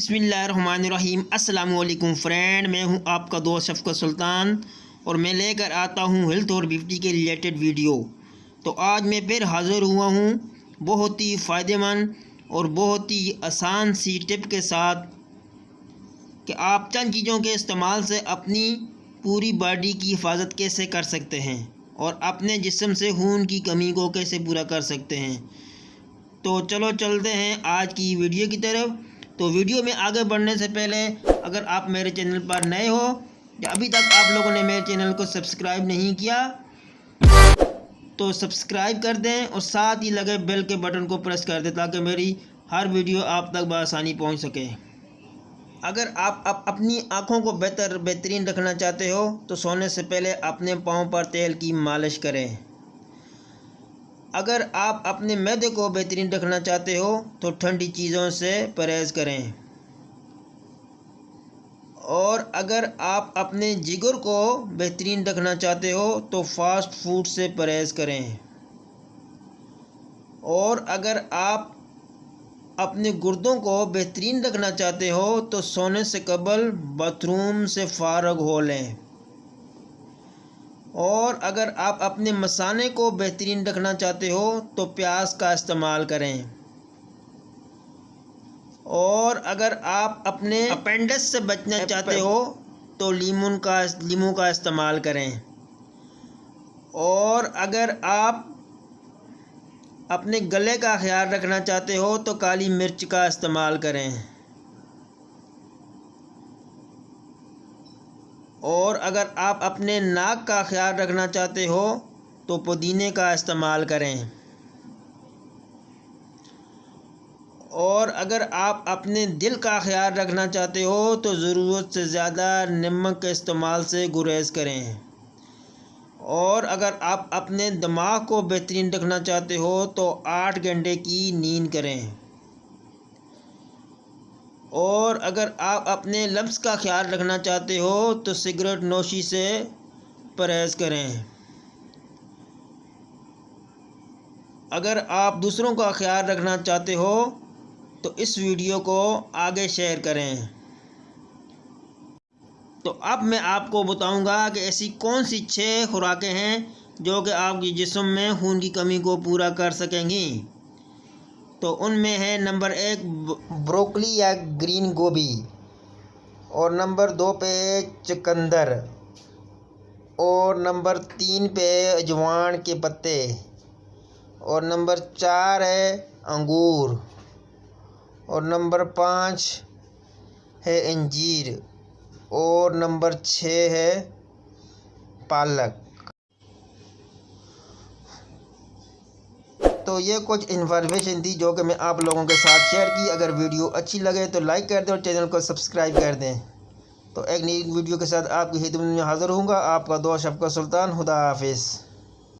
बिस्मिल्लाहिर्रहमानिर्रहीम। अस्सलाम वालेकुम फ्रेंड, मैं हूं आपका दोस्त शफ़क़त सुल्तान और मैं लेकर आता हूं हेल्थ और ब्यूटी के रिलेटेड वीडियो। तो आज मैं फिर हाज़िर हुआ हूं बहुत ही फ़ायदेमंद और बहुत ही आसान सी टिप के साथ कि आप चंद चीज़ों के इस्तेमाल से अपनी पूरी बॉडी की हिफाजत कैसे कर सकते हैं और अपने जिस्म से खून की कमी को कैसे पूरा कर सकते हैं। तो चलो चलते हैं आज की वीडियो की तरफ। तो वीडियो में आगे बढ़ने से पहले अगर आप मेरे चैनल पर नए हो या अभी तक आप लोगों ने मेरे चैनल को सब्सक्राइब नहीं किया तो सब्सक्राइब कर दें और साथ ही लगे बेल के बटन को प्रेस कर दें ताकि मेरी हर वीडियो आप तक बआसानी पहुंच सके। अगर आप अपनी आँखों को बेहतरीन रखना चाहते हो तो सोने से पहले अपने पाँव पर तेल की मालिश करें। अगर आप अपने मैदे को बेहतरीन रखना चाहते हो तो ठंडी चीज़ों से परहेज़ करें। और अगर आप अपने जिगर को बेहतरीन रखना चाहते हो तो फास्ट फूड से परहेज़ करें। और अगर आप अपने गुर्दों को बेहतरीन रखना चाहते हो तो सोने से कबल बाथरूम से फ़ारग हो लें। और अगर आप अपने मसाने को बेहतरीन रखना चाहते हो तो प्याज का इस्तेमाल करें। और अगर आप अपने अपेंडिक्स से बचना चाहते हो तो लीमू का इस्तेमाल करें। और अगर आप अपने गले का ख्याल रखना चाहते हो तो काली मिर्च का इस्तेमाल करें। और अगर आप अपने नाक का ख्याल रखना चाहते हो तो पुदीने का इस्तेमाल करें। और अगर आप अपने दिल का ख्याल रखना चाहते हो तो ज़रूरत से ज़्यादा नमक के इस्तेमाल से गुरेज करें। और अगर आप अपने दिमाग को बेहतरीन रखना चाहते हो तो 8 घंटे की नींद करें। और अगर आप अपने लफ्ज़ का ख्याल रखना चाहते हो तो सिगरेट नोशी से परहेज़ करें। अगर आप दूसरों का ख्याल रखना चाहते हो तो इस वीडियो को आगे शेयर करें। तो अब मैं आपको बताऊंगा कि ऐसी कौन सी 6 खुराकें हैं जो कि आपके जिस्म में खून की कमी को पूरा कर सकेंगी। तो उनमें है नंबर 1 ब्रोकली या ग्रीन गोभी, और नंबर 2 पे चुकंदर, और नंबर 3 पे अजवान के पत्ते, और नंबर 4 है अंगूर, और नंबर 5 है अंजीर, और नंबर 6 है पालक। तो ये कुछ इन्फॉर्मेशन थी जो कि मैं आप लोगों के साथ शेयर की। अगर वीडियो अच्छी लगे तो लाइक कर दें और चैनल को सब्सक्राइब कर दें। तो एक नई वीडियो के साथ आपकी खिदमत में हाज़िर होऊंगा। आपका दोस्त शफ़क़त सुल्तान। खुदा हाफिज़।